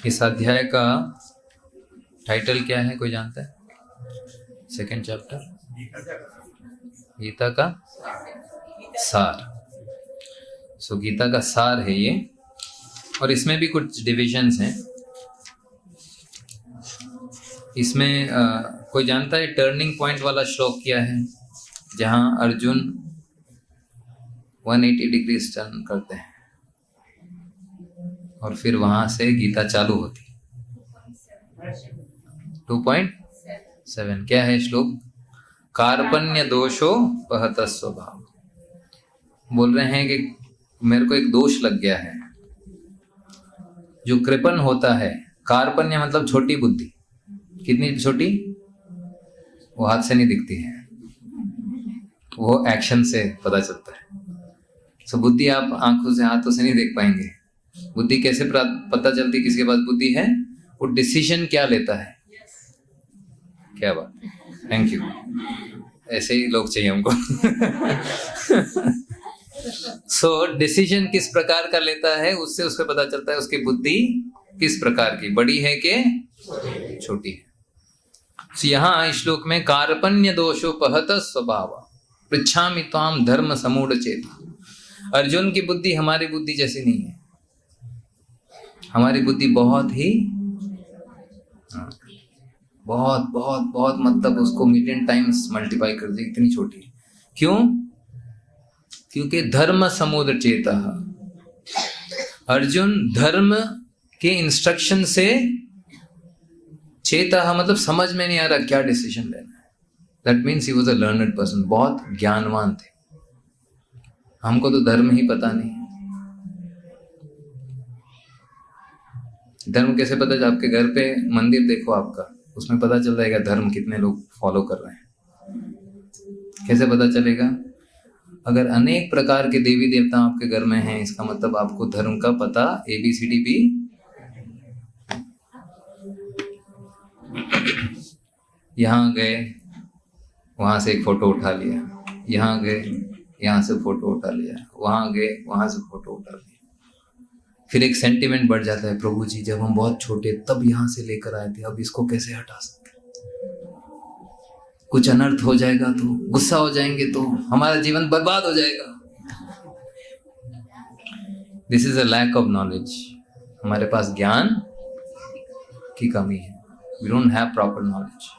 इस अध्याय का टाइटल क्या है, कोई जानता है? सेकंड चैप्टर, गीता का सार। सो गीता का सार है ये, और इसमें भी कुछ डिविजन्स हैं। इसमें कोई जानता है टर्निंग पॉइंट वाला श्लोक क्या है, जहां अर्जुन 180 डिग्री टर्न करते हैं और फिर वहां से गीता चालू होती है? 2.7 क्या है श्लोक? कार्पण्य दोषो पहत स्वभाव। बोल रहे हैं कि मेरे को एक दोष लग गया है जो कृपण होता है। कार्पण्य मतलब छोटी बुद्धि। कितनी छोटी? वो हाथ से नहीं दिखती है, वो एक्शन से पता चलता है। सो बुद्धि आप आंखों से हाथों से नहीं देख पाएंगे। बुद्धि कैसे पता चलती किसके पास बुद्धि है? वो डिसीजन क्या लेता है। क्या बात, थैंक यू। ऐसे ही लोग चाहिए हमको। सो डिसीजन किस प्रकार का लेता है, उससे उसको पता चलता है उसकी बुद्धि किस प्रकार की, बड़ी है कि छोटी है। So, यहाँ श्लोक में कार्पण्य दोषोपहत स्वभाव पृच्छामि त्वाम धर्म समूढ़ चेत। अर्जुन की बुद्धि हमारी बुद्धि जैसी नहीं है। हमारी बुद्धि बहुत ही बहुत बहुत बहुत मतलब उसको मिलियन टाइम्स मल्टीप्लाई कर दी, इतनी छोटी है। क्यों? क्योंकि धर्म समुद्र चेता। अर्जुन धर्म के इंस्ट्रक्शन से चेता मतलब समझ में नहीं आ रहा क्या डिसीजन लेना है। That means he was a learned person, बहुत ज्ञानवान थे। हमको तो धर्म ही पता नहीं। धर्म कैसे पता चले? आपके घर पे मंदिर देखो आपका, उसमें पता चल जाएगा धर्म कितने लोग फॉलो कर रहे हैं। कैसे पता चलेगा? अगर अनेक प्रकार के देवी देवता आपके घर में हैं, इसका मतलब आपको धर्म का पता ABCD भी। यहाँ गए, वहां से एक फोटो उठा लिया, यहाँ गए, यहाँ से फोटो उठा लिया, वहां गए, वहां से फोटो उठा लिया। फिर एक सेंटिमेंट बढ़ जाता है, प्रभु जी जब हम बहुत छोटे तब यहाँ से लेकर आए थे, अब इसको कैसे हटा सकते? कुछ अनर्थ हो जाएगा तो, गुस्सा हो जाएंगे तो, हमारा जीवन बर्बाद हो जाएगा। This is a lack of knowledge. हमारे पास ज्ञान की कमी है। We don't have proper knowledge.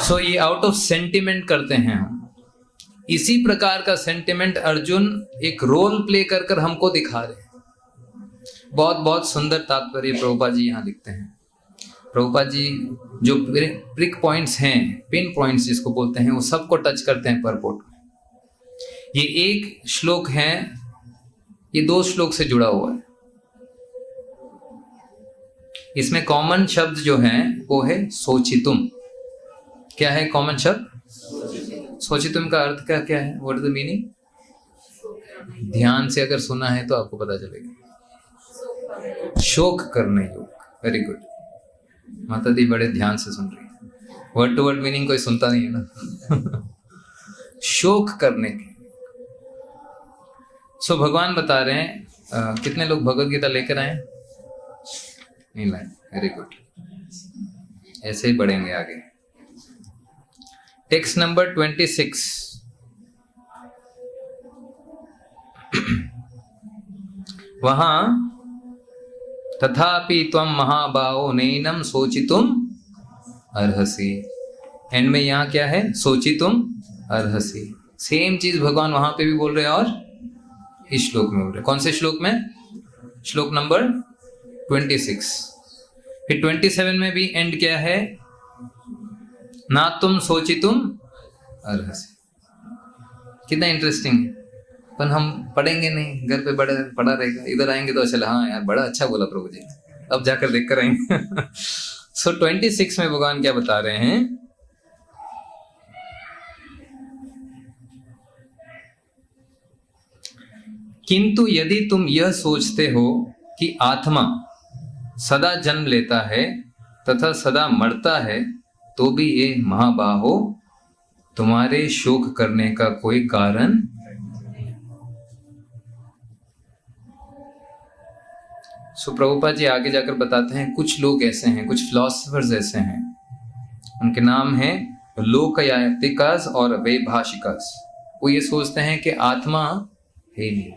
So ये आउट ऑफ सेंटिमेंट करते हैं हम। इसी प्रकार का सेंटिमेंट अर्जुन एक रोल प्ले कर कर हमको दिखा रहे हैं। बहुत बहुत सुंदर तात्पर्य प्रभुपाद जी यहाँ लिखते हैं। प्रभुपाद जी जो प्रिक पॉइंट्स हैं, पिन पॉइंट्स जिसको बोलते हैं, वो सबको टच करते हैं परपोर्ट में। ये एक श्लोक है, ये 2 श्लोक से जुड़ा हुआ है। इसमें कॉमन शब्द जो है वो है सोचितुम। क्या है कॉमन शब्द? सोचितुम का अर्थ क्या है? What is the meaning? ध्यान से अगर सुना है तो आपको पता चलेगा। शोक करने योग। Very good. माता दी बड़े ध्यान से सुन रही है। वर्ड टू वर्ड मीनिंग कोई सुनता नहीं है ना। शोक करने के। सो भगवान बता रहे हैं, कितने लोग भगवद गीता लेकर आए? नहीं लाए। वेरी गुड, ऐसे ही बढ़ेंगे आगे। Text number 26। वहां तथापि त्वं महाबाहो नैनम सोचितुम अर्हसि। एंड में यहाँ क्या है? सोचितुम अर्हसि। सेम चीज भगवान वहां पे भी बोल रहे हैं और इस श्लोक में बोल रहे हैं। कौन से श्लोक में? श्लोक नंबर 26। फिर 27 में भी एंड क्या है? ना तुम सोचितुम अर्हसि। कितना इंटरेस्टिंग है। पर हम पढ़ेंगे नहीं, घर पे पढ़ा रहेगा। इधर आएंगे तो चला, हाँ यार बड़ा अच्छा बोला प्रभु जी, अब जाकर देख कर आएंगे। सो 26 में भगवान क्या बता रहे हैं? किंतु यदि तुम यह सोचते हो कि आत्मा सदा जन्म लेता है तथा सदा मरता है, तो भी ये महाबाहो तुम्हारे शोक करने का कोई कारण। सो प्रभुपाद जी आगे जाकर बताते हैं कुछ लोग ऐसे हैं, कुछ फिलोसफर्स ऐसे हैं, उनके नाम हैं लोकयातिकास और वैभाषिकास। वो ये सोचते हैं कि आत्मा है नहीं,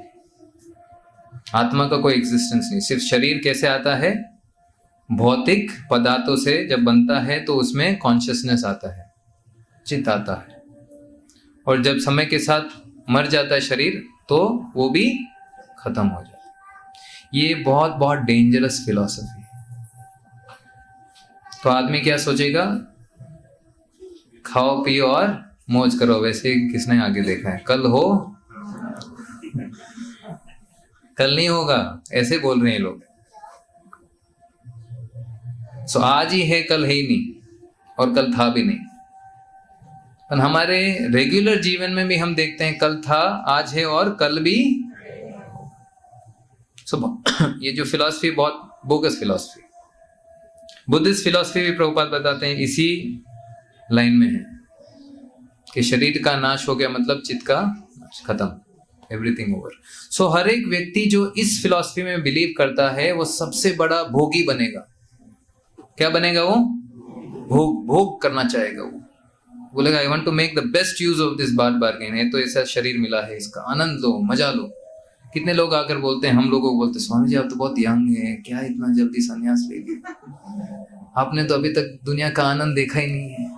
आत्मा का कोई एग्जिस्टेंस नहीं, सिर्फ शरीर कैसे आता है, भौतिक पदार्थों से जब बनता है तो उसमें कॉन्शियसनेस आता है, चित्त आता है, और जब समय के साथ मर जाता है शरीर तो वो भी खत्म हो जाता है। ये बहुत बहुत डेंजरस फिलॉसफी है। तो आदमी क्या सोचेगा, खाओ पियो और मौज करो। वैसे किसने आगे देखा है, कल हो कल नहीं होगा, ऐसे बोल रहे हैं लोग। सो आज ही है, कल है ही नहीं, और कल था भी नहीं। पर हमारे रेगुलर जीवन में भी हम देखते हैं कल था, आज है और कल भी। ये जो फिलॉसफी बहुत बोगस फिलॉसफी, बुद्धिस्ट फिलॉसफी भी प्रभुपाद बताते हैं इसी लाइन में है कि शरीर का नाश हो गया मतलब चित्त का खत्म, एवरीथिंग ओवर। सो हर एक व्यक्ति जो इस फिलॉसफी में बिलीव करता है वो सबसे बड़ा भोगी बनेगा। क्या बनेगा वो? भोग करना चाहेगा। वो बोलेगा I want to make the best use of this bargain. है तो ऐसा शरीर मिला है, इसका आनंद लो, मजा लो। कितने लोग आकर बोलते हैं, हम लोगों को बोलते, स्वामी जी आप तो बहुत यंग हैं, क्या इतना जल्दी संन्यास ले लिए, आपने तो अभी तक दुनिया का आनंद देखा ही नहीं है।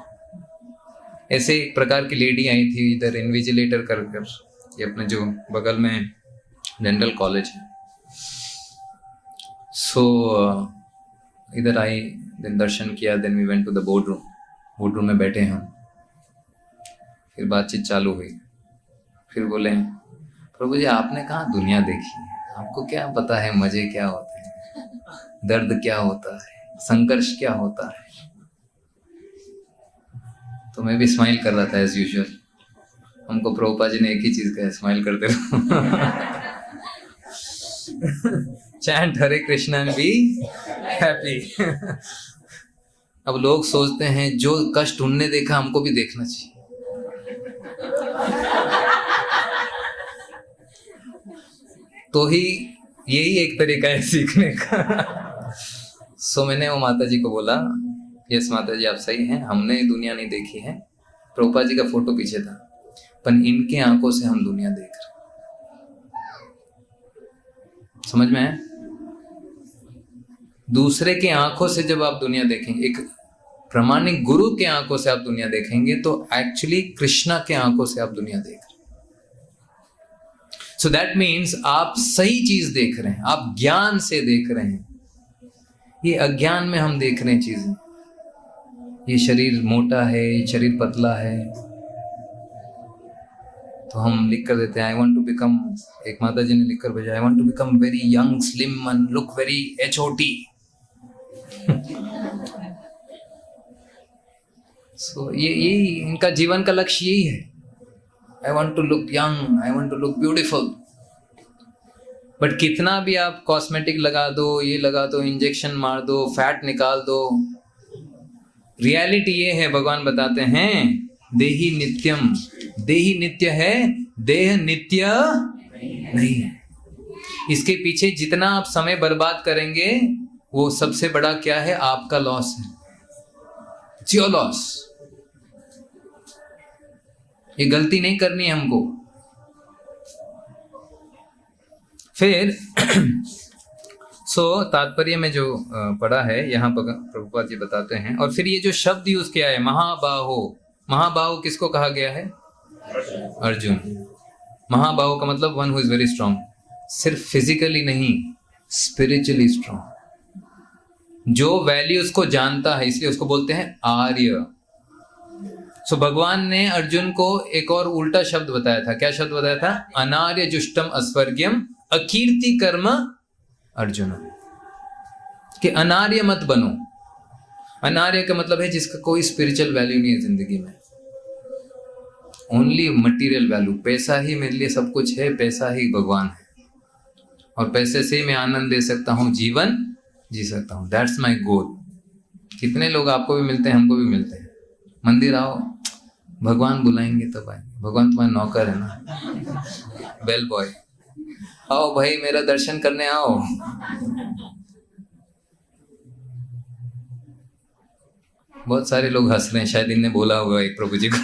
ऐसे एक प्रकार की लेडी आई थी इधर इन्विजिलेटर कर ये अपने जो बगल में डेंटल कॉलेज है। सो इधर आई, देन दर्शन किया, then we went to the board room में बैठे हम, फिर बातचीत चालू हुई। फिर बोले प्रभु जी आपने कहाँ दुनिया देखी है, आपको क्या पता है मजे क्या होते हैं, दर्द क्या होता है, संघर्ष क्या होता है। तो मैं भी स्माइल कर रहा था एज यूजुअल। हमको प्रभुपाद जी ने एक ही चीज कहा, स्माइल करते रहो। Chant Hare Krishna and be happy. अब लोग सोचते हैं जो कष्ट उनने देखा हमको भी देखना चाहिए। तो ही यही एक तरीका है सीखने का। सो मैंने वो माता जी को बोला, यस माता जी आप सही हैं, हमने दुनिया नहीं देखी है, प्रभुपाद जी का फोटो पीछे था, पर इनके आंखों से हम दुनिया देख रहे। समझ में है? दूसरे के आंखों से जब आप दुनिया देखेंगे, एक प्रामाणिक गुरु के आंखों से आप दुनिया देखेंगे, तो एक्चुअली कृष्णा के आंखों से आप दुनिया देख रहे। सो दैट मीन्स आप सही चीज देख रहे हैं, आप ज्ञान से देख रहे हैं। ये अज्ञान में हम देख रहे हैं चीजें, ये शरीर मोटा है, ये शरीर पतला है, तो हम लिख कर देते हैं आई वांट टू बिकम, एक माता जी ने लिख कर भेजा, I want to become very young slim and look very HOT। So ये इनका जीवन का लक्ष्य यही है, I want to look young, I want to look beautiful. But कितना भी आप कॉस्मेटिक लगा दो, ये लगा दो, इंजेक्शन मार दो, फैट निकाल दो, रियलिटी ये है, भगवान बताते हैं देही नित्यम, देही नित्य है, देह नित्य नहीं है। इसके पीछे जितना आप समय बर्बाद करेंगे वो सबसे बड़ा क्या है, आपका लॉस है, इट्स योर लॉस। ये गलती नहीं करनी है हमको। फिर तात्पर्य में जो पढ़ा है यहाँ पर प्रभुपाद जी बताते हैं, और फिर ये जो शब्द यूज किया है महाबाहो, महाबाहो किसको कहा गया है? अर्जुन। महाबाहो का मतलब one who is very strong, सिर्फ फिजिकली नहीं, स्पिरिचुअली स्ट्रांग, जो वैल्यूज को जानता है, इसलिए उसको बोलते हैं आर्य। सो भगवान ने अर्जुन को एक और उल्टा शब्द बताया था। क्या शब्द बताया था? अनार्य जुष्टम अस्वर्ग्यम अकीर्ति कर्म अर्जुन, कि अनार्य मत बनो। अनार्य का मतलब है जिसका कोई स्पिरिचुअल वैल्यू नहीं है जिंदगी में, ओनली मटेरियल वैल्यू। पैसा ही मेरे लिए सब कुछ है, पैसा ही भगवान है, और पैसे से ही मैं आनंद दे सकता हूँ, जीवन जी सकता हूँ, दैट्स माई गोल। कितने लोग आपको भी मिलते हैं, हमको भी मिलते हैं, मंदिर आओ, भगवान बुलाएंगे तब आएंगे, भगवान तुम्हारा नौकर है ना, बेल बॉय, आओ भाई मेरा दर्शन करने आओ। बहुत सारे लोग हंस रहे हैं, शायद इनने बोला होगा एक प्रभु जी को।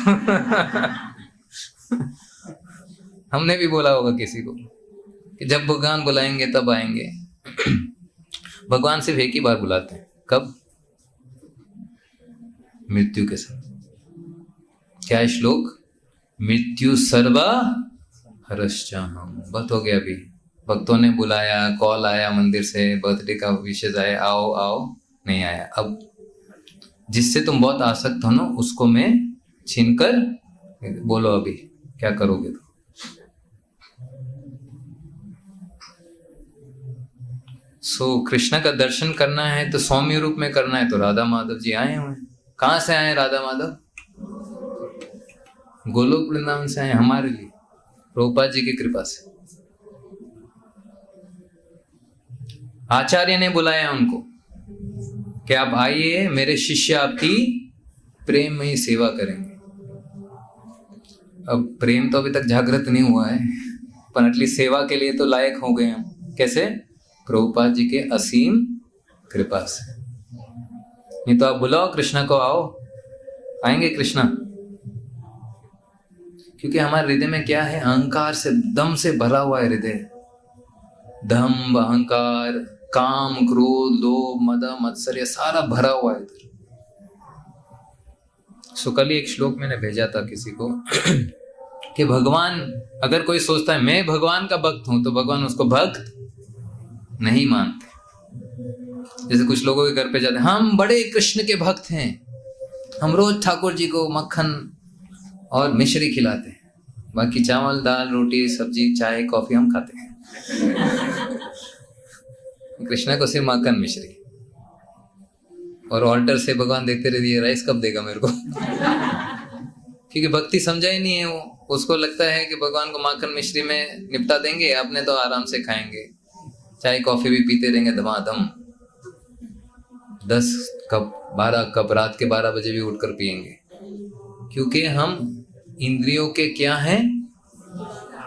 हमने भी बोला होगा किसी को कि जब भगवान बुलाएंगे तब आएंगे। भगवान सिर्फ एक ही बार बुलाते हैं, कब? मृत्यु के समय। क्या है श्लोक? मृत्यु सर्वा हरश्चाहम। बहुत हो गया, अभी भक्तों ने बुलाया, कॉल आया मंदिर से, बर्थडे का विशेष आया, आओ आओ, नहीं आया। अब जिससे तुम बहुत आसक्त हो ना, उसको मैं छीनकर, बोलो अभी क्या करोगे? तो कृष्ण का दर्शन करना है तो सौम्य रूप में करना है, तो राधा माधव जी आए हुए हैं। कहां से आए राधा माधव? गोलोक वृंदावन से आए हमारे लिए, प्रभुपाद जी की कृपा से। आचार्य ने बुलाया उनको कि आप आइए, मेरे शिष्य आपकी प्रेम में ही सेवा करेंगे। अब प्रेम तो अभी तक जागृत नहीं हुआ है, पर एटलीस्ट सेवा के लिए तो लायक हो गए हम। कैसे? प्रभुपाद जी के असीम कृपा से। नहीं तो आप बुलाओ कृष्णा को, आओ, आएंगे कृष्णा? क्योंकि हमारे हृदय में क्या है? अहंकार से, दम से भरा हुआ है हृदय। दम्भ, अहंकार, काम, क्रोध, लोभ, मद, मत्सर्य सारा भरा हुआ है इधर। कल ही एक श्लोक मैंने भेजा था किसी को कि भगवान, अगर कोई सोचता है मैं भगवान का भक्त हूं, तो भगवान उसको भक्त नहीं मानते। जैसे कुछ लोगों के घर पे जाते हैं, हम बड़े कृष्ण के भक्त हैं, हम रोज ठाकुर जी को मक्खन और मिश्री खिलाते हैं, बाकी चावल दाल रोटी सब्जी चाय कॉफी हम खाते हैं। कृष्णा को सिर्फ मक्खन मिश्री, और ऑल्टर से भगवान देखते रहते ये राइस कब देगा मेरे को। क्योंकि भक्ति समझा ही नहीं है वो। उसको लगता है कि भगवान को माखन मिश्री में निपटा देंगे, अपने तो आराम से खाएंगे, चाय कॉफी भी पीते रहेंगे धमाधम, 10 कप 12 कप रात के 12 बजे भी उठकर पिएंगे। क्योंकि हम इंद्रियों के क्या हैं?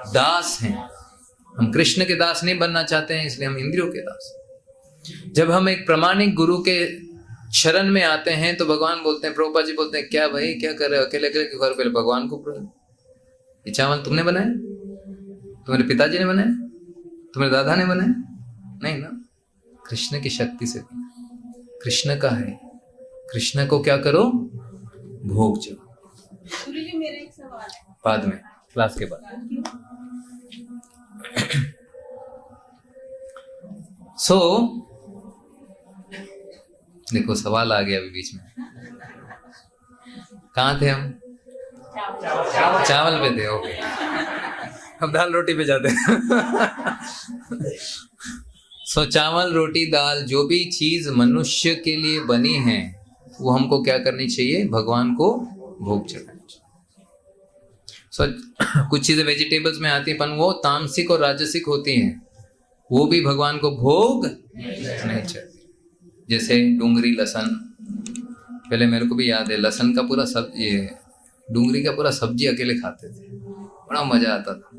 दास हैं। हम कृष्ण के दास नहीं बनना चाहते हैं, इसलिए हम इंद्रियों के दास। जब हम एक प्रामाणिक गुरु के शरण में आते हैं तो भगवान बोलते हैं, प्रभुपाद जी बोलते हैं, क्या भाई क्या कर रहे हो अकेले अकेले क्यों? पहले भगवान को ये चावल तुमने बनाया? तुम्हारे पिताजी ने बनाया? तुम्हारे दादा ने बनाया? नहीं ना, कृष्ण की शक्ति से। कृष्ण का है, कृष्ण को क्या करो? भोग जाओ। गुरुजी मेरा एक सवाल है, बाद में क्लास के बाद। देखो सवाल आ गया अभी बीच में। कहाँ थे हम? चावल पे थे। ओके, अब दाल रोटी पे जाते हैं। चावल रोटी दाल, जो भी चीज मनुष्य के लिए बनी है वो हमको क्या करनी चाहिए? भगवान को भोग चढ़ानी चाहिए। कुछ चीजें वेजिटेबल्स में आती हैं, पर वो तामसिक और राजसिक होती हैं, वो भी भगवान को भोग नहीं चाहिए। जैसे डूंगरी, लहसुन, पहले मेरे को भी याद है, लहसुन का पूरा ये डूंगरी का पूरा सब्जी अकेले खाते थे, बड़ा मजा आता था,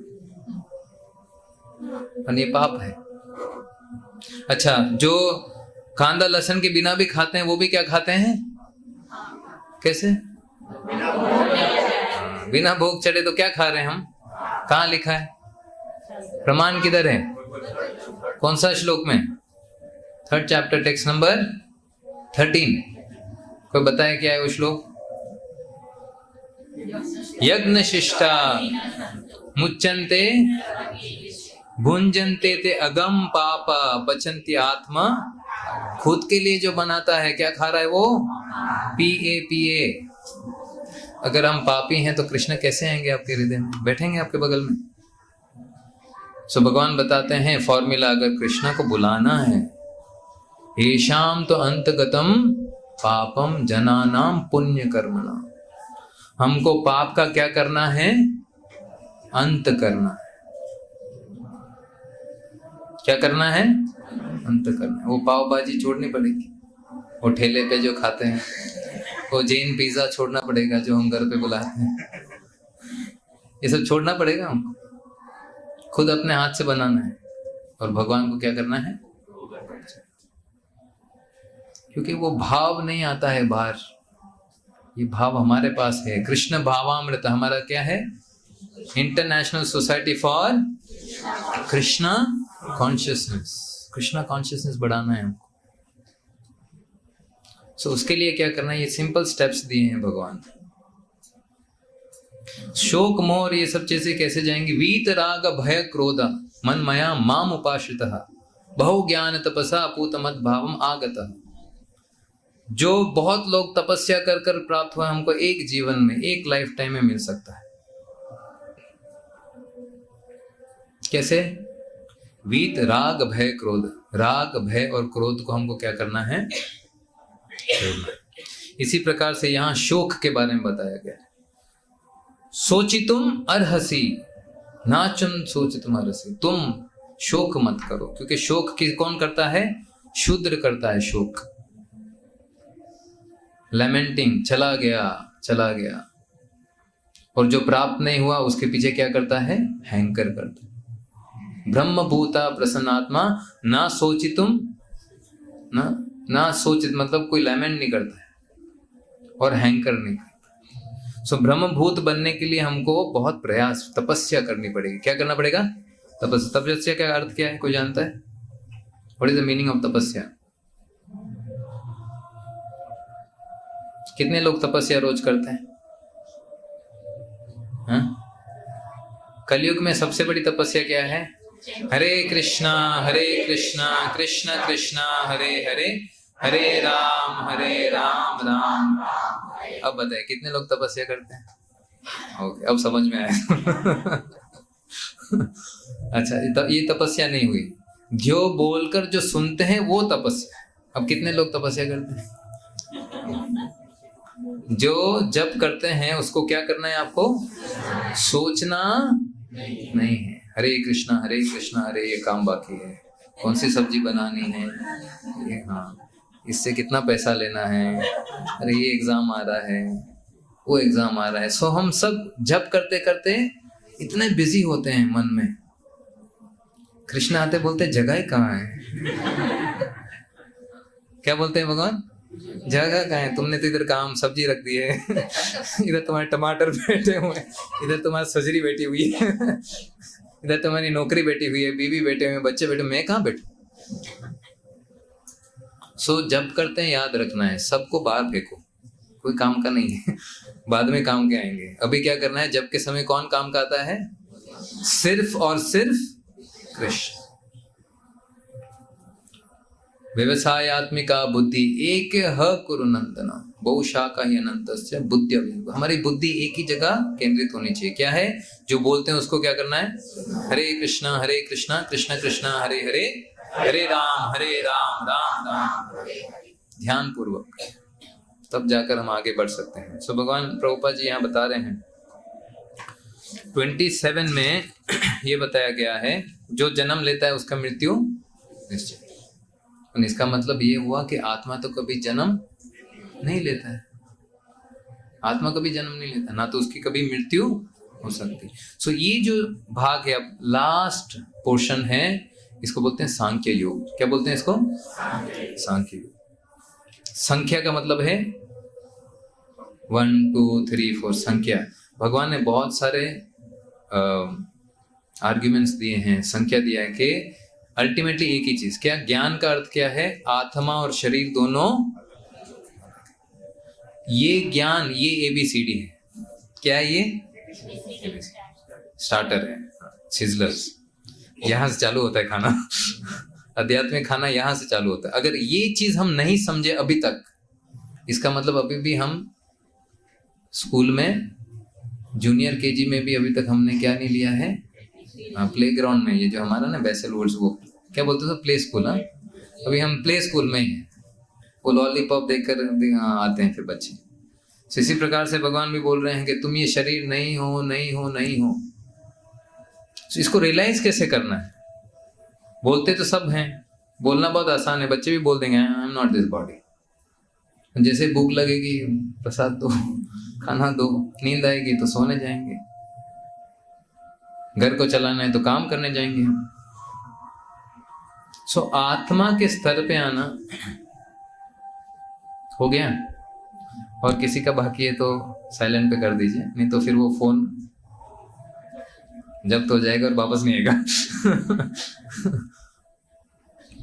पर ये पाप है। अच्छा, जो कांदा लहसुन के बिना भी खाते हैं वो भी क्या खाते हैं? कैसे? बिना भोग चढ़े तो क्या खा रहे हैं हम? कहाँ लिखा है? प्रमाण किधर है? कौन सा श्लोक में? 3rd chapter text number 13। कोई बताए क्या है वो श्लोक? यज्ञ शिष्टा मुच्यन्ते भुंजन्ते ते अगम पापा बचन्ति आत्मा। खुद के लिए जो बनाता है क्या खा रहा है वो? पिए। अगर हम पापी हैं तो कृष्ण कैसे आएंगे आपके हृदय में, बैठेंगे आपके बगल में? भगवान बताते हैं फॉर्मूला, अगर कृष्ण को बुलाना है, येषाम तो अंतगतम पापम जनानाम पुण्य कर्मणा। हमको पाप का क्या करना है? अंत करना है। क्या करना है? अंत करना है। वो पाव भाजी छोड़नी पड़ेगी, वो ठेले पे जो खाते हैं, वो जैन पिज्जा छोड़ना पड़ेगा जो हम घर पे बुलाते हैं, ये सब छोड़ना पड़ेगा हमको। खुद अपने हाथ से बनाना है और भगवान को क्या करना है, क्योंकि वो भाव नहीं आता है बाहर, ये भाव हमारे पास है। कृष्ण भावामृत हमारा क्या है, international society for Krishna consciousness. Krishna consciousness बढ़ाना है हमको। सो उसके लिए क्या करना है, ये सिंपल स्टेप्स दिए हैं भगवान। शोक मोह ये सब चीजें कैसे जाएंगी, वीत राग भय क्रोध मन मया माम उपाश्रितः बहु ज्ञान तपसा पूत मद भावम आगतः। जो बहुत लोग तपस्या कर कर प्राप्त हुआ, हमको एक जीवन में, एक लाइफ टाइम में मिल सकता है। कैसे, वीत राग भय क्रोध, राग भय और क्रोध को हमको क्या करना है, इसी प्रकार से यहां शोक के बारे में बताया गया है। सोचितुम अर्हसि नाचुन सोचितुम अर्हसि, तुम शोक मत करो, क्योंकि शोक की कौन करता है, शूद्र करता है शोक। लेमेंटिंग, चला गया चला गया, और जो प्राप्त नहीं हुआ उसके पीछे क्या करता है, हैंकर करता है। ब्रह्मभूता प्रसन्नात्मा ना सोचितुम ना सोचित, मतलब कोई लेमेंट नहीं करता है और हैंकर नहीं करता। सो ब्रह्मभूत बनने के लिए हमको बहुत प्रयास, तपस्या करनी पड़ेगी। क्या करना पड़ेगा, तपस्या का अर्थ क्या है, कोई जानता है? What is the meaning of तपस्या? कितने लोग तपस्या रोज करते हैं? हाँ? कलयुग में सबसे बड़ी तपस्या क्या है, हरे कृष्णा कृष्ण कृष्ण हरे हरे, हरे राम राम राम। अब बताए कितने लोग तपस्या करते हैं? ओके, अब समझ में आया। अच्छा, ये तपस्या नहीं हुई, जो बोलकर जो सुनते हैं वो तपस्या है। अब कितने लोग तपस्या करते हैं? जो जप करते हैं उसको क्या करना है, आपको सोचना नहीं है। हरे कृष्णा हरे, ये काम बाकी है, कौन सी सब्जी बनानी है, ये हाँ, इससे कितना पैसा लेना है, अरे ये एग्जाम आ रहा है, वो एग्जाम आ रहा है। सो हम सब जप करते करते इतने बिजी होते हैं मन में, कृष्ण आते बोलते जगह कहाँ है? क्या बोलते हैं भगवान, जगह कहाँ है? तुमने तो इधर काम सब्जी रख दी है, इधर तुम्हारे टमाटर बैठे हुए हैं, इधर तुम्हारी सजरी बैठी हुई है, इधर तुम्हारी नौकरी बैठी हुई है, बीवी बैठे हुए हैं, बच्चे बैठे, मैं कहाँ बैठू? सो जब करते हैं याद रखना है, सबको बाहर फेंको, कोई काम का नहीं है, बाद में काम के आएंगे। अभी क्या करना है, जब के समय कौन काम का आता है, सिर्फ और सिर्फ कृष्ण। व्यवसायत्मिका बुद्धि एक ह कुरु नंदन बहुशाखा ही अनंतस्य बुद्धि। हमारी बुद्धि एक ही जगह केंद्रित होनी चाहिए। क्या है, जो बोलते हैं उसको क्या करना है, हरे कृष्णा कृष्ण कृष्ण हरे हरे, हरे राम राम राम, ध्यान पूर्वक, तब जाकर हम आगे बढ़ सकते हैं। सो भगवान प्रभुपाद जी यहाँ बता रहे हैं 27 में ये बताया गया है, जो जन्म लेता है उसका मृत्यु निश्चित। इसका मतलब ये हुआ कि आत्मा तो कभी जन्म नहीं लेता है, आत्मा कभी जन्म नहीं लेता, ना तो उसकी कभी मृत्यु हो सकती। सो ये जो भाग है, अब लास्ट पोर्शन है, इसको बोलते हैं सांख्य योग। क्या बोलते हैं इसको, सांख्य योग। संख्या का मतलब है 1 2 3 4 संख्या। भगवान ने बहुत सारे आर्ग्यूमेंट्स दिए हैं, संख्या दिया है कि अल्टीमेटली एक ही चीज, क्या ज्ञान का अर्थ क्या है, आत्मा और शरीर दोनों, ये ज्ञान, ये ABCD है। क्या है ये, स्टार्टर है, सिजलर्स, यहां से चालू होता है खाना। आध्यात्मिक खाना यहां से चालू होता है। अगर ये चीज हम नहीं समझे अभी तक, इसका मतलब अभी भी हम स्कूल में, जूनियर KG में भी अभी तक हमने क्या नहीं लिया है, प्ले ग्राउंड में, ये जो हमारा ना बेसल वर्ड्स, वो क्या बोलते हैं, प्ले स्कूल। हाँ, अभी हम प्ले स्कूल में ही हैं, वो लॉलीपॉप देखकर आते हैं फिर बच्चे। तो इसी प्रकार से भगवान भी बोल रहे हैं कि तुम ये शरीर नहीं हो, नहीं हो, नहीं हो। तो इसको रियलाइज कैसे करना है? बोलते तो सब हैं, बोलना बहुत आसान है, बच्चे भी बोल देंगे I am not this body. जैसे भूख लगेगी, प्रसाद दो, खाना दो, नींद आएगी तो सोने जाएंगे। घर को चलाना है तो काम करने जाएंगे हम। सो आत्मा के स्तर पे आना हो गया। और किसी का बाकी है तो साइलेंट पे कर दीजिए, नहीं तो फिर वो फोन जब्त हो जाएगा और वापस नहीं आएगा।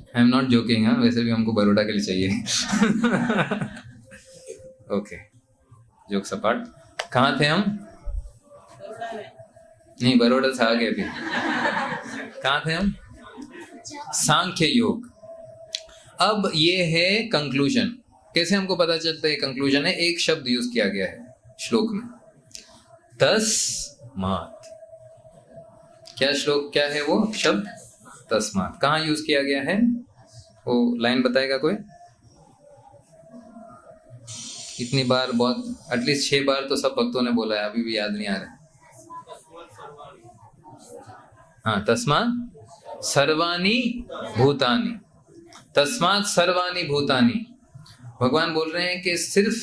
आई एम नॉट जोकिंग, हाँ, वैसे भी हमको बड़ौदा के लिए चाहिए। ओके, जोक सपाट। कहाँ थे हम? बड़ौदा में। नहीं, बड़ौदा से आगे अभी। कहाँ थे हम? सांख्य योग। अब ये है कंक्लूजन। कैसे हमको पता चलता है कंक्लूजन है? एक शब्द यूज किया गया है श्लोक में, तस्मात्। क्या श्लोक, क्या है वो शब्द? तस्मात्। कहाँ यूज किया गया है वो लाइन बताएगा कोई? इतनी बार, बहुत एटलीस्ट 6 बार तो सब भक्तों ने बोला है, अभी भी याद नहीं आ रहा। हाँ, तस्मात् सर्वाणि भूतानि। तस्मात् सर्वाणि भूतानि। भगवान बोल रहे हैं कि सिर्फ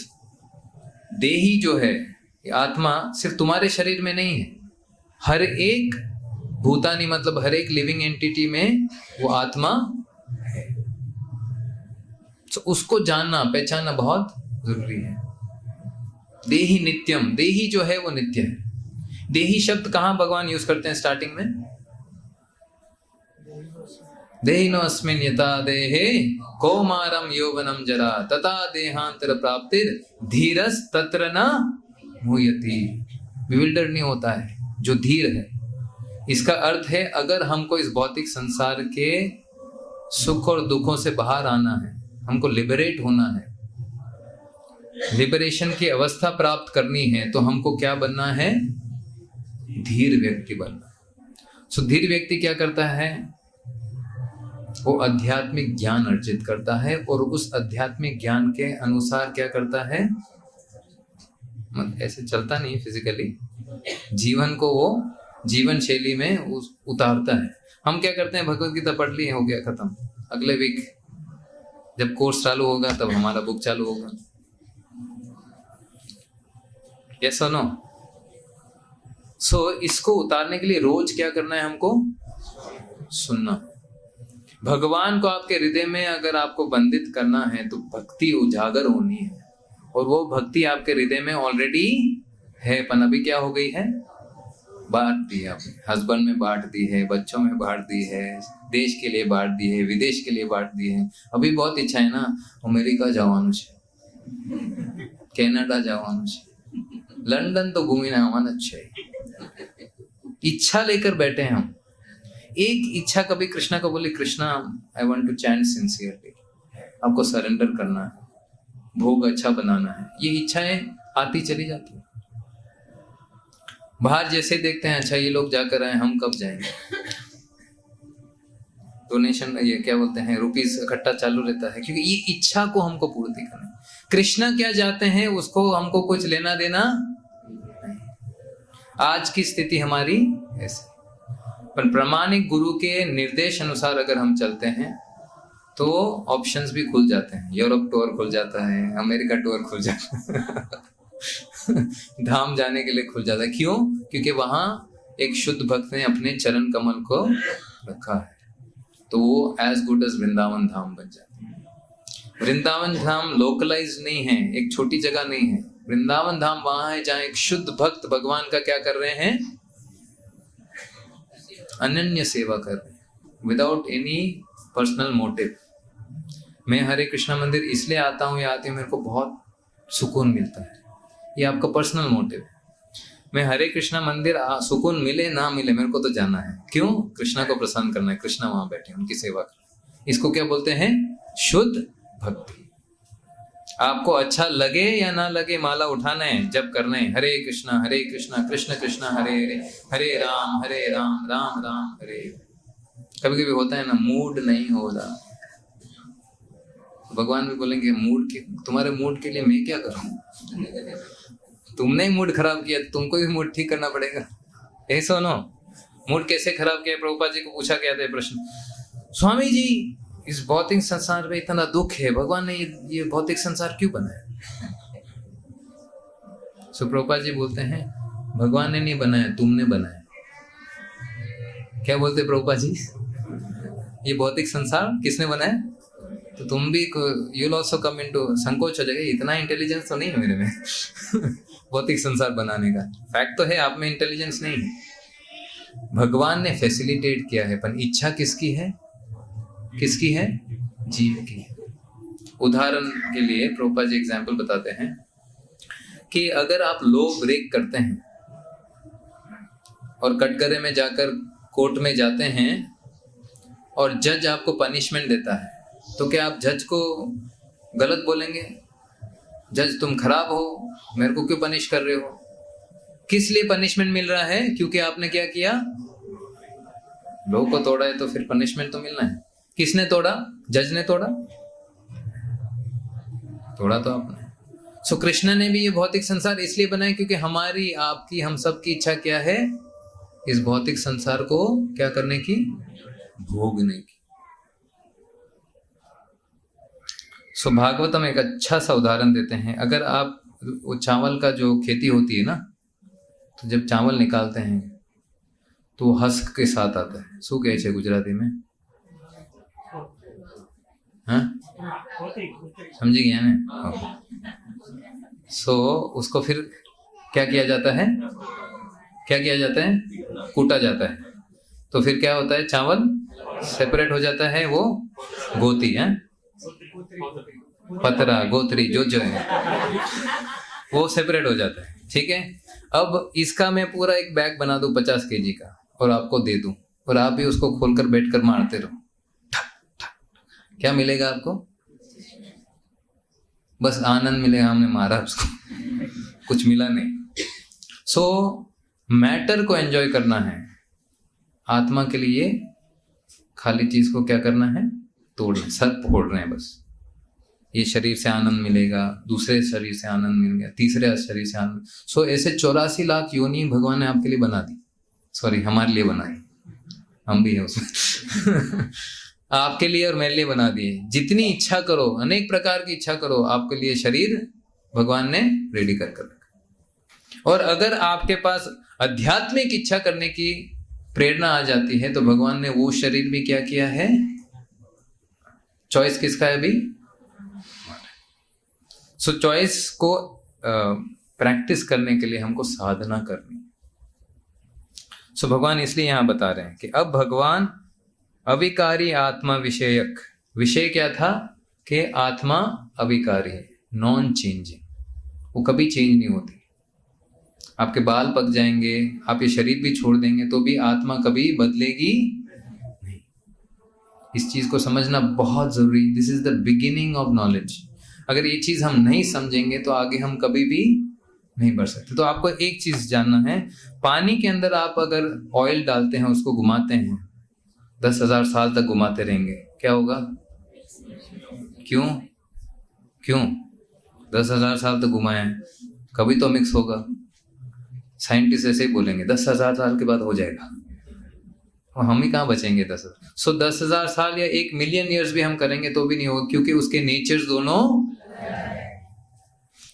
देही जो है, आत्मा सिर्फ तुम्हारे शरीर में नहीं है, हर एक भूतानी मतलब हर एक लिविंग एंटिटी में वो आत्मा है। तो उसको जानना, पहचानना बहुत जरूरी है। देही नित्यम, देही जो है वो नित्य है। देही शब्द कहाँ भगवान यूज करते हैं स्टार्टिंग में? देहिनो अस्मिन् यथा देहे कौमारम यौवनम जरा तथा देहांतर प्राप्तिर धीरस तत्र न मुह्यति। विविल्डर नहीं होता है जो धीर है। इसका अर्थ है अगर हमको इस भौतिक संसार के सुख और दुखों से बाहर आना है, हमको लिबरेट होना है, लिबरेशन की अवस्था प्राप्त करनी है, तो हमको क्या बनना है? धीर व्यक्ति बनना। सो धीर व्यक्ति क्या करता है? वो आध्यात्मिक ज्ञान अर्जित करता है और उस आध्यात्मिक ज्ञान के अनुसार क्या करता है? मतलब ऐसे चलता नहीं फिजिकली, जीवन को वो जीवन शैली में उतारता है। हम क्या करते हैं? भगवत गीता पढ़ ली, हो गया खत्म। अगले वीक जब कोर्स चालू होगा तब हमारा बुक चालू होगा। यस और नो? सो इसको उतारने के लिए रोज क्या करना है हमको? सुनना। भगवान को आपके हृदय में अगर आपको बंधित करना है तो भक्ति उजागर होनी है, और वो भक्ति आपके हृदय में ऑलरेडी है, पर अभी क्या हो गई है? बांट दी है आपने। हस्बैंड में बांट दी है, बच्चों में बांट दी है, देश के लिए बांट दी है, विदेश के लिए बांट दी है। अभी बहुत इच्छा है ना, अमेरिका जावानु छे, कनाडा जावानु छे, लंदन तो घूमीने आवाना छे। इच्छा लेकर बैठे हैं हम। एक इच्छा कभी कृष्णा को बोली, Krishna I want to chant sincerely, आपको सरेंडर करना है, भोग अच्छा बनाना है। ये इच्छाएं आती चली जाती है। बाहर जैसे देखते हैं, अच्छा ये लोग जाकर आए, हम कब जाएंगे? डोनेशन, ये क्या बोलते हैं, रुपीस इकट्ठा चालू रहता है, क्योंकि ये इच्छा को हमको पूर्ति करना है। कृष्णा क्या चाहते हैं उसको हमको कुछ लेना देना नहीं। आज की स्थिति हमारी ऐसी, पर प्रामाणिक गुरु के निर्देश अनुसार अगर हम चलते हैं तो ऑप्शंस भी खुल जाते हैं। यूरोप टूर खुल जाता है, अमेरिका टूर खुल जाता है, धाम जाने के लिए खुल जाता है। क्यों? क्योंकि वहां एक शुद्ध भक्त ने अपने चरण कमल को रखा है, तो वो एज गुड एज वृंदावन धाम बन जाता है। वृंदावन धाम लोकलाइज नहीं है, एक छोटी जगह नहीं है। वृंदावन धाम वहां है जहां एक शुद्ध भक्त भगवान का क्या कर रहे हैं? अनन्य सेवा कर रहे हैं, विदाउट एनी पर्सनल मोटिव। मैं हरे कृष्णा मंदिर इसलिए आता हूँ या आती हूँ, मेरे को बहुत सुकून मिलता है, ये आपका पर्सनल मोटिव है। मैं हरे कृष्णा मंदिर सुकून मिले ना मिले, मेरे को तो जाना है। क्यों? कृष्णा को प्रसन्न करना है, कृष्णा वहां बैठे उनकी सेवा करना। इसको क्या बोलते हैं? शुद्ध भक्ति। आपको अच्छा लगे या ना लगे, माला उठाना है, जब करना है, हरे कृष्णा कृष्ण कृष्ण हरे हरे, हरे राम राम राम हरे। कभी कभी होता है ना, मूड नहीं हो रहा, भगवान भी बोलेंगे मूड के, तुम्हारे मूड के लिए मैं क्या करूं? तुमने ही मूड खराब किया, तुमको भी मूड ठीक करना पड़ेगा। ऐसे सुनो, मूड कैसे खराब किया? प्रभुपाद जी को पूछा गया था प्रश्न, स्वामी जी इस भौतिक संसार में इतना दुख है, भगवान ने ये भौतिक संसार क्यों बनाया? सो प्रभुपाद जी बोलते हैं, भगवान ने नहीं बनाया, तुमने बनाया। क्या बोलते प्रभुपाद जी, ये भौतिक संसार किसने बनाया? तो तुम भी you'll also come into, संकोच हो जाएगा, इतना इंटेलिजेंस तो नहीं है मेरे में भौतिक संसार बनाने का। फैक्ट तो है आप में इंटेलिजेंस नहीं है, भगवान ने फैसिलिटेट किया है, पर इच्छा किसकी है? किसकी है? जीव की है। उदाहरण के लिए प्रभुपाद जी एग्जाम्पल बताते हैं कि अगर आप लो ब्रेक करते हैं और कटघरे में जाकर कोर्ट में जाते हैं और जज आपको पनिशमेंट देता है, तो क्या आप जज को गलत बोलेंगे? जज तुम खराब हो, मेरे को क्यों पनिश कर रहे हो? किस लिए पनिशमेंट मिल रहा है? क्योंकि आपने क्या किया? लो को तोड़ा है, तो फिर पनिशमेंट तो मिलना है। किसने तोड़ा? जज ने तोड़ा? तोड़ा तो आपने। सो कृष्ण ने भी ये भौतिक संसार इसलिए बनाया क्योंकि हमारी, आपकी, हम सब की इच्छा क्या है? इस भौतिक संसार को क्या करने की? भोगने की। सो भागवतम एक अच्छा सा उदाहरण देते हैं। अगर आप, वो चावल का जो खेती होती है ना, तो जब चावल निकालते हैं तो वो हस्क के साथ आता है। શું કહે છે गुजराती में? हाँ, समझ गया ना? सो उसको फिर क्या किया जाता है? क्या किया जाता है? कूटा जाता है। तो फिर क्या होता है? चावल सेपरेट हो जाता है, वो गोती है, पतरा, गोत्री, जो है वो सेपरेट हो जाता है। ठीक है, अब इसका मैं पूरा एक बैग बना दूं 50 kg का और आपको दे दूं, और आप भी उसको खोलकर बैठकर मारते रहो, क्या मिलेगा आपको? बस आनंद मिलेगा, हमने मारा उसको कुछ मिला नहीं। सो मैटर को एंजॉय करना है, आत्मा के लिए खाली चीज को क्या करना है? तोड़ना, सर फोड़ रहे हैं बस। ये शरीर से आनंद मिलेगा, दूसरे शरीर से आनंद मिलेगा, तीसरे शरीर से आनंद। सो ऐसे 84 लाख योनि भगवान ने आपके लिए बना दी, सॉरी हमारे लिए बनाई, हम भी हैं उसमें आपके लिए और मेरे लिए बना दिए। जितनी इच्छा करो, अनेक प्रकार की इच्छा करो, आपके लिए शरीर भगवान ने रेडी कर रखा। और अगर आपके पास आध्यात्मिक इच्छा करने की प्रेरणा आ जाती है तो भगवान ने वो शरीर भी क्या किया है? चॉइस किसका है अभी? सो चॉइस को प्रैक्टिस करने के लिए हमको साधना करनी। सो भगवान इसलिए यहां बता रहे हैं कि अब भगवान अविकारी आत्मा विषयक, विषय क्या था? कि आत्मा अविकारी है, नॉन चेंजिंग, वो कभी चेंज नहीं होती। आपके बाल पक जाएंगे, आप ये शरीर भी छोड़ देंगे, तो भी आत्मा कभी बदलेगी नहीं। इस चीज को समझना बहुत जरूरी। This is the beginning of knowledge. अगर ये चीज हम नहीं समझेंगे तो आगे हम कभी भी नहीं बढ़ सकते। तो आपको एक चीज जानना है, पानी के अंदर आप अगर ऑयल डालते हैं, उसको घुमाते हैं, 10,000 साल तक घुमाते रहेंगे, क्या होगा? क्यों? 10,000 साल तक घुमाए, कभी तो मिक्स होगा। साइंटिस्ट ऐसे ही बोलेंगे 10,000 साल के बाद हो जाएगा, और हम ही कहाँ बचेंगे 10,000। सो 10,000 साल या 1 मिलियन ईयर्स भी हम करेंगे तो भी नहीं होगा, क्योंकि उसके नेचर्स दोनों।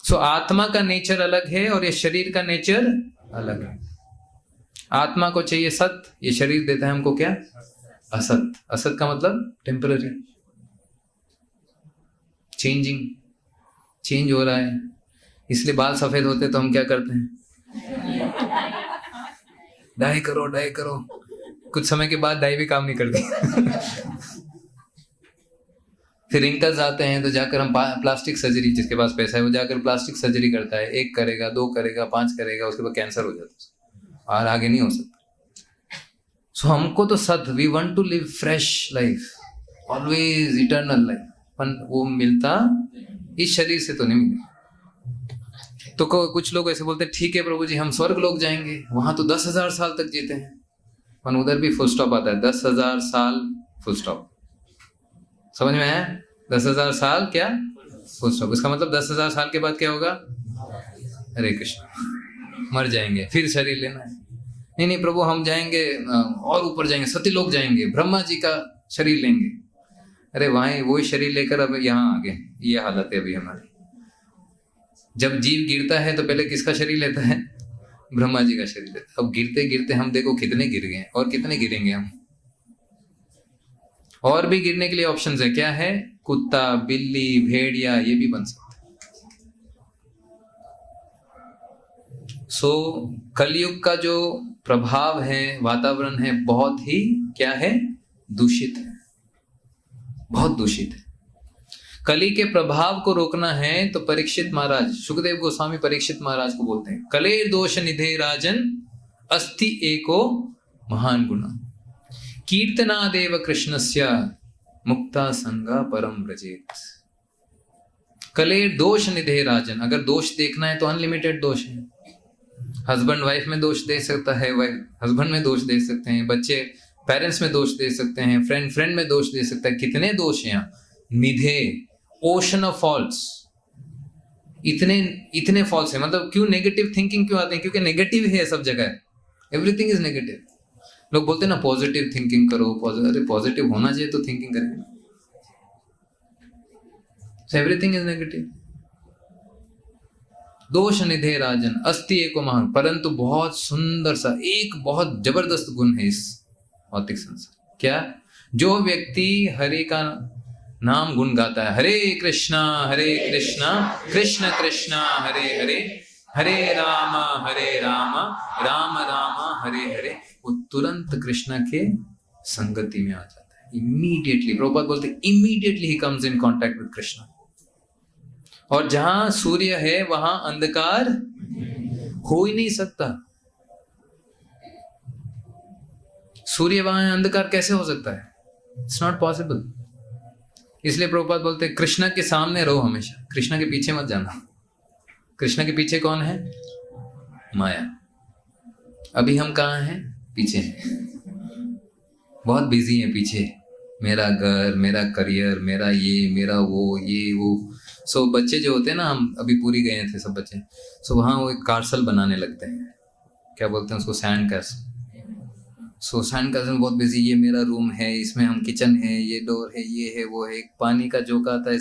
सो आत्मा का नेचर अलग है और ये शरीर का नेचर अलग है। आत्मा को चाहिए सत्य, ये शरीर देता है हमको क्या? असत। असत का मतलब टेम्पररी, चेंजिंग, चेंज हो रहा है। इसलिए बाल सफेद होते तो हम क्या करते हैं? डाई करो, डाई करो। कुछ समय के बाद डाई भी काम नहीं करती फिर रिंकल्स आते हैं तो जाकर हम प्लास्टिक सर्जरी, जिसके पास पैसा है वो जाकर प्लास्टिक सर्जरी करता है। 1 करेगा, 2 करेगा, 5 करेगा, उसके बाद कैंसर हो जाता है और आगे नहीं हो सकता। सो हमको तो सद, we want to live fresh life, always eternal life, पर वो मिलता इस शरीर से तो नहीं मिलेगा। तो कुछ लोग ऐसे बोलते हैं, ठीक है प्रभु जी हम स्वर्ग लोग जाएंगे, वहां तो 10,000 साल तक जीते हैं, पर उधर भी फुल स्टॉप आता है, 10,000 साल फुल स्टॉप। समझ में आया? 10,000 साल क्या? Full stop. इसका मतलब 10,000 साल के बाद क्या होगा? हरे कृष्ण, मर जाएंगे, फिर शरीर लेना है। नहीं प्रभु हम जाएंगे और ऊपर जाएंगे, सतीलोक जाएंगे, ब्रह्मा जी का शरीर लेंगे। अरे वहां वही शरीर लेकर अब यहाँ आ गए, ये हालत है अभी हमारी। जब जीव गिरता है तो पहले किसका शरीर लेता है? ब्रह्मा जी का शरीर है। अब गिरते गिरते हम देखो कितने गिर गए और कितने गिरेंगे हम। और भी गिरने के लिए ऑप्शंस है, क्या है, कुत्ता, बिल्ली, भेड़िया, ये भी बन सकता है। सो कलयुग का जो प्रभाव है, वातावरण है, बहुत ही क्या है, दूषित है, बहुत दूषित है। कली के प्रभाव को रोकना है तो परीक्षित महाराज, सुखदेव गोस्वामी परीक्षित महाराज को बोलते हैं, कले दोष निधे राजन अस्ति एको महान गुण कीर्तनादेव कृष्णस्य मुक्ता संगा परम व्रजेत। कले दोष निधे राजन, अगर दोष देखना है तो अनलिमिटेड दोष है। हस्बैंड वाइफ में दोष दे सकता है, वाइफ हस्बैंड में दोष दे सकते हैं, बच्चे पेरेंट्स में दोष दे सकते हैं, फ्रेंड फ्रेंड में दोष दे सकता है। कितने दोष हैं यहाँ। निधे, ओशन ऑफ फॉल्ट्स, इतने फॉल्स है। मतलब क्यों नेगेटिव थिंकिंग क्यों आते हैं, क्योंकि नेगेटिव है सब जगह, एवरीथिंग इज नेगेटिव। लोग बोलते हैं ना पॉजिटिव थिंकिंग करो, अरे पॉजिटिव होना चाहिए तो थिंकिंग करेंगे, एवरीथिंग इज नेगेटिव। दोष निधे राजन अस्ति एको महान, परंतु बहुत सुंदर सा एक बहुत जबरदस्त गुण है इस भौतिक संसार। क्या, जो व्यक्ति हरि का नाम गुण गाता है, हरे कृष्णा कृष्ण कृष्ण हरे हरे, हरे राम राम राम हरे हरे, वो तुरंत कृष्ण के संगति में आ जाता है। इमीडिएटली, प्रभुपाद बोलते हैं immediately he comes in contact with Krishna. और जहां सूर्य है वहां अंधकार हो ही नहीं सकता। सूर्य वहां अंधकार कैसे हो सकता है, इट्स नॉट पॉसिबल। इसलिए प्रभुपाद बोलते हैं कृष्ण के सामने रहो हमेशा, कृष्ण के पीछे मत जाना। कृष्ण के पीछे कौन है, माया। अभी हम कहाँ हैं, पीछे हैं, बहुत बिजी हैं पीछे, मेरा घर, मेरा करियर, मेरा ये, मेरा वो, ये वो। सो बच्चे जो होते हैं ना, हम अभी पूरी गए थे सब बच्चे, सो वहाँ वो एक कार्सल बनाने लगते हैं, क्या बोलते हैं उसको, सैंड कैसल। सो सैंड कैसल बहुत बिजी, ये मेरा रूम है, इसमें हम किचन है, ये डोर है, ये है, वो है, एक पानी का जोका आता है,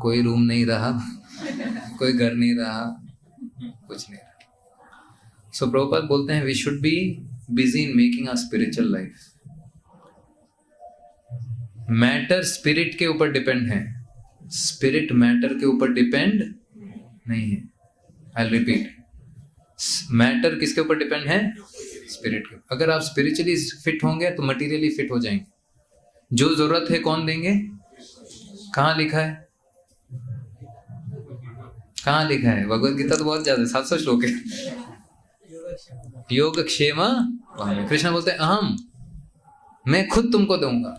कोई रूम नहीं रहा, कोई घर नहीं रहा, कुछ नहीं रहा। सो प्रभुपाद बोलते हैं we should be busy in making a spiritual life. Matter spirit के ऊपर डिपेंड है, स्पिरिट मैटर के ऊपर डिपेंड नहीं है। आई रिपीट, मैटर किसके ऊपर डिपेंड है, स्पिरिट के। अगर आप स्पिरिचुअली फिट होंगे तो मटेरियली फिट हो जाएंगे। जो जरूरत है कौन देंगे, कहाँ लिखा है, कहाँ लिखा है, भगवत गीता तो बहुत ज्यादा 700 श्लोक है। योगक्षेम, कृष्ण बोलते हैं अहम, मैं खुद तुमको दूंगा।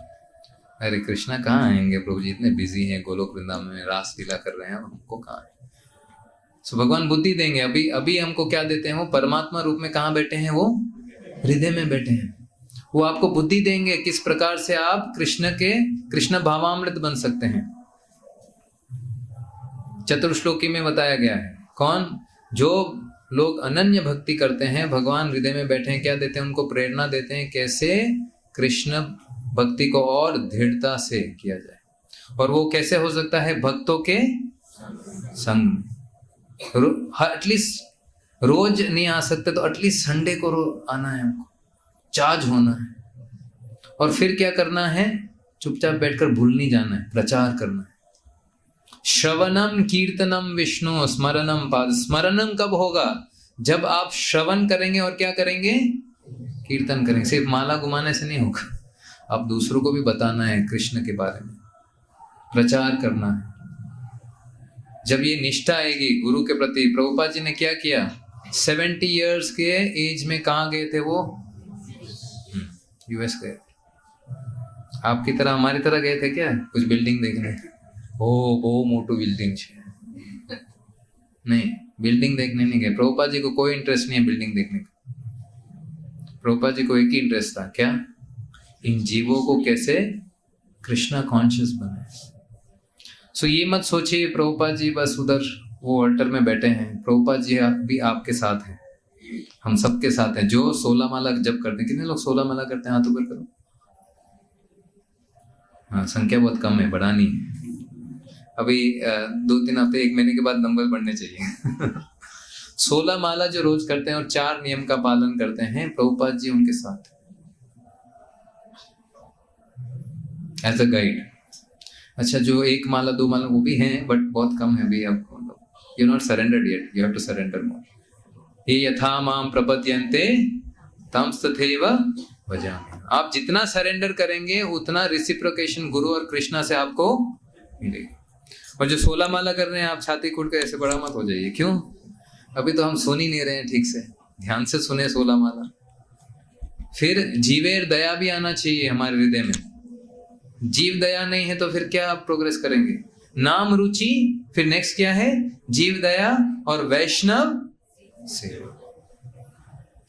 अरे कृष्णा कहाँ आएंगे प्रभु जी, इतने बिजी हैं, गोलोक वृंदावन में रास लीला कर रहे हैं, हमको कहाँ है। सो भगवान बुद्धि देंगे। अभी अभी हमको क्या देते हैं, वो परमात्मा रूप में कहाँ बैठे हैं, वो हृदय में बैठे हैं। वो आपको बुद्धि देंगे किस प्रकार से आप कृष्ण भावामृत बन सकते हैं। चतुर्श्लोकी में बताया गया है। कौन, जो लोग अनन्य भक्ति करते हैं, भगवान हृदय में बैठे हैं, क्या देते हैं उनको, प्रेरणा देते हैं कैसे कृष्ण भक्ति को और दृढ़ता से किया जाए। और वो कैसे हो सकता है, भक्तों के संग। एटलीस्ट रोज नहीं आ सकते तो एटलीस्ट संडे को आना है, हमको चार्ज होना है। और फिर क्या करना है, चुपचाप बैठकर भूल नहीं जाना है, प्रचार करना है। श्रवणम कीर्तनम विष्णु स्मरणम पाद। स्मरणम कब होगा, जब आप श्रवण करेंगे और क्या करेंगे, कीर्तन करेंगे। सिर्फ माला घुमाने से नहीं होगा, आप दूसरों को भी बताना है कृष्ण के बारे में, प्रचार करना है। जब ये निष्ठा आएगी गुरु के प्रति, प्रभुपाद जी ने क्या किया, 70 इयर्स के एज में कहाँ गए थे वो, यूएस गए। आपकी तरह हमारी तरह गए थे क्या, कुछ बिल्डिंग देखने, वो मोटू बिल्डिंग है, नहीं, बिल्डिंग देखने नहीं गए। प्रभुपाद जी को कोई इंटरेस्ट नहीं है बिल्डिंग देखने का। प्रभुपाद जी को एक ही इंटरेस्ट था, क्या, इन जीवों को कैसे कृष्णा कॉन्शियस बनाए। सो ये मत सोचिए प्रभुपाद जी बस उधर वो अल्टर में बैठे हैं। प्रभुपाद जी भी आपके साथ हैं, हम सबके साथ हैं। जो 16 माला जप करते हैं, कितने लोग 16 माला करते हैं, हाथ ऊपर करो। हाँ, संख्या बहुत कम है, बढ़ानी है। अभी 2-3 हफ्ते 1 महीने के बाद नंबर बढ़ने चाहिए। 16 माला जो रोज करते हैं और 4 नियम का पालन करते हैं, प्रभुपाद जी उनके साथ एज अ गाइड। अच्छा, जो 1 माला 2 माला वो भी हैं, बट बहुत कम है अभी। आपको you not surrendered yet, you have to surrender more. ये यथा माम प्रपद्यन्ते तम तथैव भजामि। आप जितना सरेंडर करेंगे उतना रिसिप्रोकेशन गुरु और कृष्णा से आपको मिलेगी। और जो 16 माला कर रहे हैं आप, छाती कूट के ऐसे बड़ा मत हो जाइए। क्यों? अभी तो हम सुन ही नहीं रहे हैं ठीक से। ध्यान से सुने 16 माला। फिर जीवेर दया भी आना चाहिए हमारे हृदय में। जीव दया नहीं है तो फिर क्या आप प्रोग्रेस करेंगे? नाम रुचि, फिर नेक्स्ट क्या है? जीव दया और वैष्णव सेवा।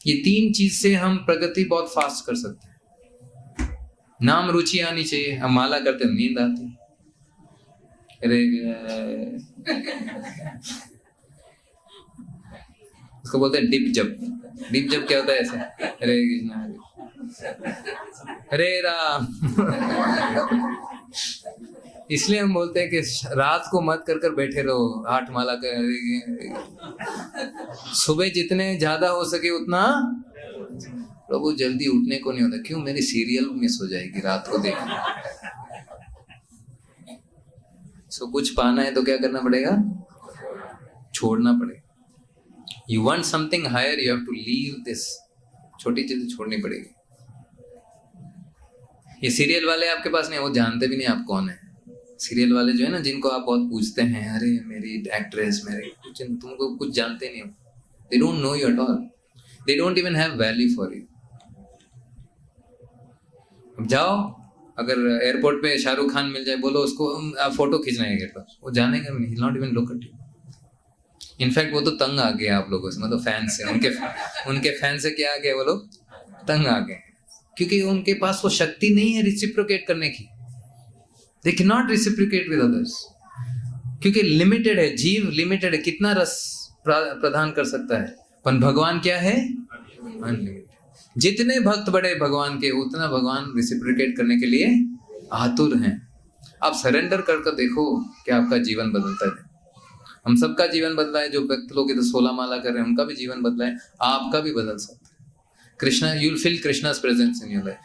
ये 3 चीज से हम प्रगति बहुत फास्ट कर सकते हैं। नाम रुचि आनी चाहिए। हम माला करते नींद आती, अरे उसको बोलते हैं डिप जब। डिप जब क्या होता है? ऐसे हरे कृष्णा हरे राम। इसलिए हम बोलते हैं कि रात को मत कर बैठे रहो, 8 माला कर। सुबह जितने ज्यादा हो सके उतना। प्रभु जल्दी उठने को नहीं होता। क्यों? मेरी सीरियल मिस हो जाएगी रात को देखने। सो कुछ पाना है तो क्या करना पड़ेगा? छोड़ना पड़ेगा। You want something higher, you have to leave this. छोटी चीजें छोड़नी पड़ेगी। ये सीरियल वाले आपके पास नहीं, वो जानते भी नहीं आप कौन है। सीरियल वाले जो है ना, जिनको आप बहुत पूछते हैं, अरे मेरी एक्ट्रेस, मेरे कुछ, तुमको कुछ जानते नहीं हो। They don't know you at all. They don't even have value for you. अब जाओ, अगर एयरपोर्ट पे शाहरुख खान मिल जाए, बोलो उसको आप फोटो खींचना है गेट पर, वो जानेगा नहीं। He not even look at you. In fact वो तो तंग आ गया आप लोगों से, मतलब फैन से। उनके फैन से क्या आ गया? वो लोग तंग आ गए, क्योंकि उनके पास वो शक्ति नहीं है रिसिप्रोकेट करने की। They cannot reciprocate with others, क्योंकि लिमिटेड है। जीव लिमिटेड है, कितना रस प्रदान कर सकता है। पर भगवान क्या है? अनलिमिटेड। जितने भक्त बड़े भगवान के, उतना भगवान रिसिप्रोकेट करने के लिए आतुर हैं। आप सरेंडर कर देखो क्या आपका जीवन बदलता है। हम सबका जीवन बदला है। जो भक्त लोग इधर 16 माला कर रहे हैं, उनका भी जीवन बदला है। आपका भी बदल सकता है। Krishna, you will feel Krishna's presence in your life.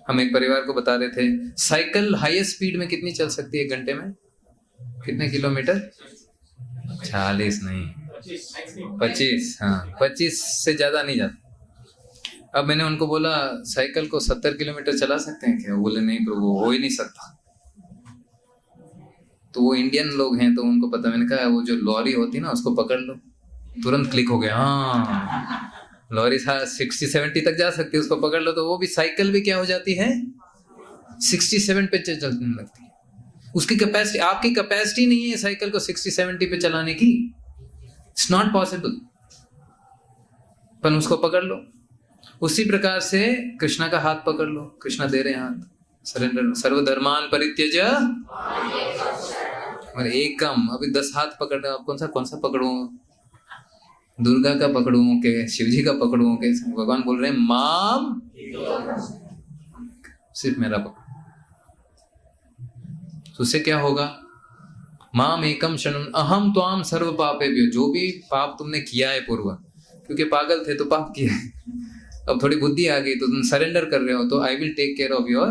हम एक परिवार को बता रहे थे, साइकिल हाईएस्ट स्पीड में कितनी चल सकती है 1 घंटे में? कितने किलोमीटर? 40 नहीं, 25। हाँ, 25 से ज्यादा नहीं जाता। अब मैंने उनको बोला, साइकिल को 70 किलोमीटर चला सकते हैं क्या? बोले नहीं प्रभु, हो ही नहीं सकता। तो वो इंडियन लोग हैं तो उनको पता। मैंने कहा वो जो लॉरी होती है ना, उसको पकड़ लो, तुरंत क्लिक हो गया। हाँ, लॉरी 60-70 तक जा सकती है, उसको पकड़ लो तो वो भी, साइकिल भी क्या हो जाती है? 67 पे चलने लगती है। उसकी कैपेसिटी, आपकी कैपेसिटी नहीं है साइकिल को 60-70 पे चलाने की। It's not possible. पर उसको पकड़ लो। उसी प्रकार से कृष्णा का हाथ पकड़ लो। कृष्णा दे रहे हाथ, सरेंडर। सर्वधर्मान परित्यज्य और एकम। अभी 10 हाथ पकड़ रहे, आप कौन सा पकड़ो? दुर्गा का पकड़ूं के शिव जी का पकड़ूं के? भगवान बोल रहे हैं माम, सिर्फ मेरा पकड़। तो उससे क्या होगा? माम एकम शरणम अहम त्वाम सर्व पापेभ्यो। जो भी पाप तुमने किया है पूर्व, क्योंकि पागल थे तो पाप किया है, अब थोड़ी बुद्धि आ गई तो तुम सरेंडर कर रहे हो, तो I will take care of your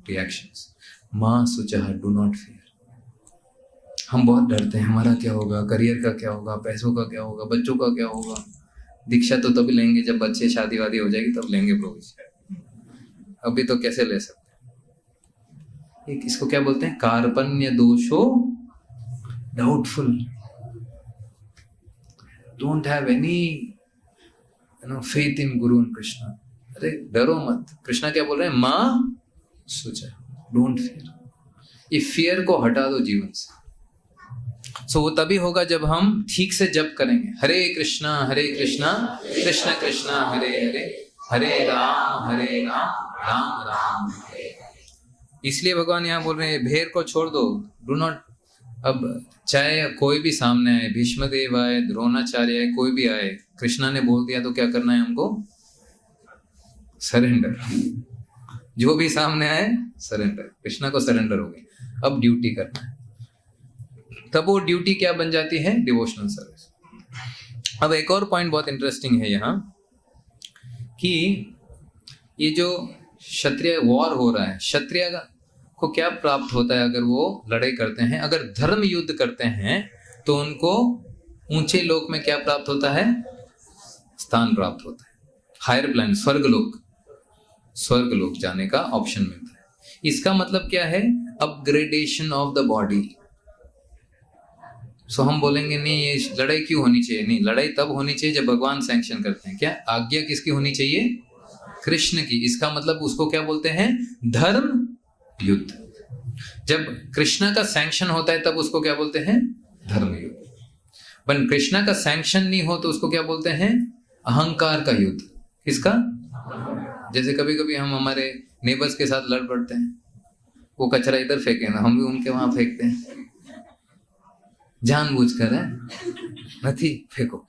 reactions. मां सुचह, डू नॉट फियर। हम बहुत डरते हैं, हमारा क्या होगा, करियर का क्या होगा, पैसों का क्या होगा, बच्चों का क्या होगा। दीक्षा तो तभी लेंगे जब बच्चे शादी वादी हो जाएगी, तब लेंगे प्रभु जी। अभी तो कैसे ले सकते? इसको क्या बोलते हैं? कार्पण्य दोषो doubtful. Don't have any faith in Guru and Krishna. अरे डरो मत। कृष्णा क्या बोल रहे हैं? मां सुचा, डोंट फियर। ये फियर को हटा दो जीवन से। सो वो तभी होगा जब हम ठीक से जप करेंगे। हरे कृष्णा कृष्ण कृष्णा हरे हरे, हरे राम राम राम हरे। इसलिए भगवान यहाँ बोल रहे हैं भेड़ को छोड़ दो, डू नॉट। अब चाहे कोई भी सामने आए, भीष्मदेव आए, द्रोणाचार्य आए, कोई भी आए, कृष्णा ने बोल दिया तो क्या करना है हमको? सरेंडर। जो भी सामने आए सरेंडर। कृष्णा को सरेंडर हो गई। अब ड्यूटी करना है। तब वो ड्यूटी क्या बन जाती है? Devotional service. अब एक और पॉइंट बहुत इंटरेस्टिंग है यहाँ कि ये जो क्षत्रिय वॉर हो रहा है, क्षत्रिय को क्या प्राप्त होता है अगर वो लड़ाई करते हैं? अगर धर्म युद्ध करते हैं तो उनको ऊंचे लोक में क्या प्राप्त होता है? स्थान प्राप्त होता है, हायर प्लेन, स्वर्ग लोक जाने का ऑप्शन मिलता है। इसका मतलब क्या है? Upgradation of the body. So हम बोलेंगे नहीं ये लड़ाई क्यों होनी चाहिए? नहीं, लड़ाई तब होनी चाहिए जब भगवान सैंक्शन करते हैं। क्या आज्ञा किसकी होनी चाहिए? कृष्ण की। इसका मतलब उसको क्या बोलते हैं? धर्म युद्ध। जब कृष्णा का सैंक्शन होता है तब उसको क्या बोलते हैं? धर्म युद्ध। पर कृष्णा का सैंक्शन नहीं हो तो उसको क्या बोलते हैं? अहंकार का युद्ध। किसका? जैसे कभी कभी हम हमारे नेबर्स के साथ लड़ पड़ते हैं, वो कचरा इधर फेंके ना, हम भी उनके वहां फेंकते हैं जानबूझकर, है नहीं फेंको।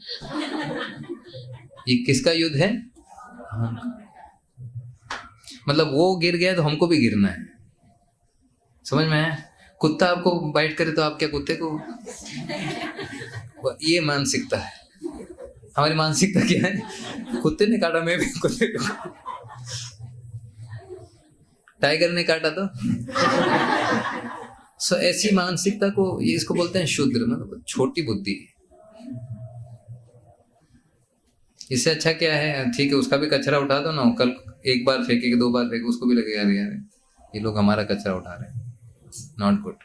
ये किसका युद्ध है? मतलब वो गिर गया तो हमको भी गिरना है। समझ में आया? कुत्ता आपको बाइट करे तो आप क्या कुत्ते को? ये मानसिकता है हमारी। मानसिकता क्या है? कुत्ते ने काटा, मैं भी कुत्ते को। टाइगर ने काटा तो सो ऐसी मानसिकता को, ये इसको बोलते हैं शूद्र, मतलब छोटी बुद्धि। इससे अच्छा क्या है? ठीक है, उसका भी कचरा उठा दो ना। कल एक बार फेंके, 2 बार फेंके, उसको भी लगेगा यार ये लोग हमारा कचरा उठा रहे हैं, नॉट गुड।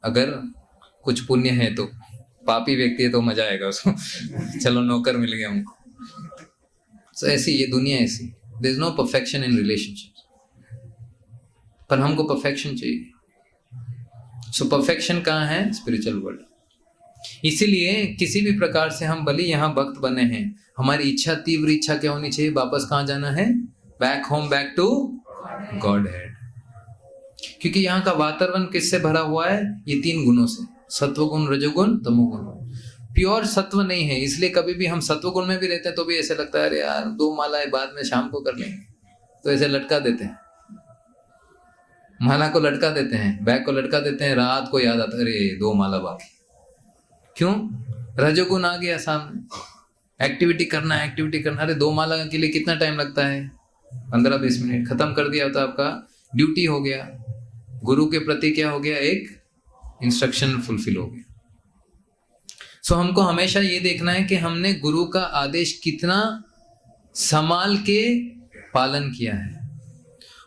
अगर कुछ पुण्य है तो, पापी व्यक्ति है तो मजा आएगा उसको चलो नौकर मिल गया हमको। सो ऐसी ये दुनिया ऐसी। There is no perfection in relationship, पर हमको परफेक्शन चाहिए। सो परफेक्शन कहाँ है? Spiritual world. इसीलिए किसी भी प्रकार से हम भले यहाँ भक्त बने हैं, हमारी इच्छा, तीव्र इच्छा क्या होनी चाहिए? वापस कहाँ जाना है? Back home, back to godhead. क्योंकि यहाँ का वातावरण किससे भरा हुआ है? ये 3 गुणों से, सत्वगुण, रजोगुण, तमोगुण। प्योर सत्व नहीं है, इसलिए कभी भी हम सत्वगुण में भी रहते हैं तो भी ऐसे लगता है अरे यार 2 मालाएं बाद में शाम को कर लेंगे, तो ऐसे लटका देते हैं। माला को लटका देते हैं, बैग को लटका देते हैं, रात को याद आता है अरे 2 माला बाकी। क्यों? रजोगुण आ गया सामने, एक्टिविटी करना है, एक्टिविटी करना। अरे 2 माला के लिए कितना टाइम लगता है? 15-20 मिनट, खत्म कर दिया तो आपका ड्यूटी हो गया। गुरु के प्रति क्या हो गया? एक इंस्ट्रक्शन फुलफिल हो गया। सो हमको हमेशा ये देखना है कि हमने गुरु का आदेश कितना संभाल के पालन किया है।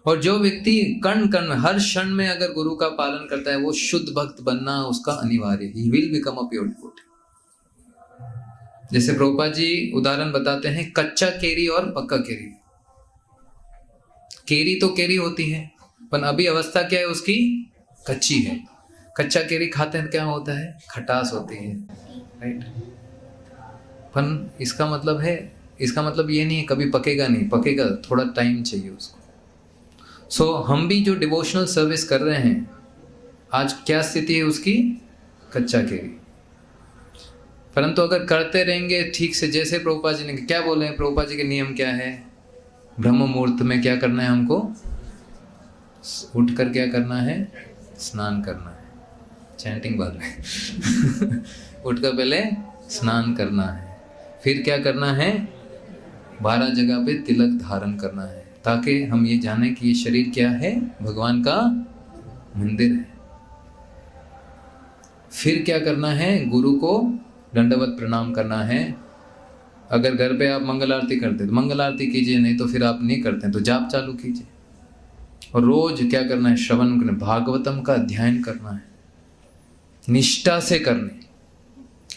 और जो व्यक्ति कण कण में, हर क्षण में अगर गुरु का पालन करता है, वो शुद्ध भक्त बनना उसका अनिवार्य है। He will become a pure devotee। जैसे प्रभुपाद जी उदाहरण बताते हैं, कच्चा केरी और पक्का केरी। केरी तो केरी होती है, पर अभी अवस्था क्या है उसकी? कच्ची है। कच्चा केरी खाते हैं क्या होता है? खटास होती है, राइट? पर इसका मतलब ये नहीं है कभी पकेगा नहीं, पकेगा, थोड़ा टाइम चाहिए उसको। सो हम भी जो डिवोशनल सर्विस कर रहे हैं, आज क्या स्थिति है उसकी? कच्चा केरी। परंतु अगर करते रहेंगे ठीक से, जैसे प्रभुपाद जी ने क्या बोले हैं, प्रभुपाद जी के नियम क्या है? ब्रह्म मुहूर्त में क्या करना है हमको? उठकर क्या करना है? स्नान करना है। चैंटिंग बाद में उठकर पहले स्नान करना है, फिर क्या करना है? 12 जगह पे तिलक धारण करना है, ताकि हम ये जाने कि ये शरीर क्या है? भगवान का मंदिर है। फिर क्या करना है? गुरु को दंडवत प्रणाम करना है। अगर घर पे आप मंगल आरती करते तो मंगल आरती कीजिए, नहीं तो फिर आप नहीं करते तो जाप चालू कीजिए। और रोज क्या करना है? श्रवण करना, भागवतम का अध्ययन करना है, निष्ठा से करने,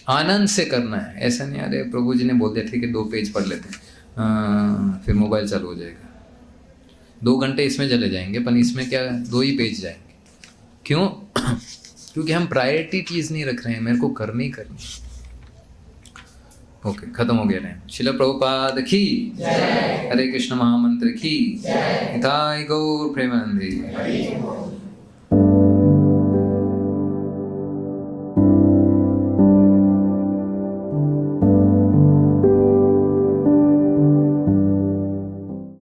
आनंद से करना है। ऐसा नहीं अरे प्रभु जी ने बोल दिया ठीक है 2 पेज पढ़ लेते हैं, फिर मोबाइल चालू हो जाएगा, 2 घंटे इसमें चले जाएंगे, पर इसमें क्या 2 ही पेज जाएंगे। क्यों? क्योंकि हम प्रायोरिटी चीज नहीं रख रहे हैं, मेरे को करनी। ओके, खत्म हो गया टाइम। श्रील प्रभुपाद की जय। हरे कृष्ण महामंत्र की जय। गौर प्रेमानंदी।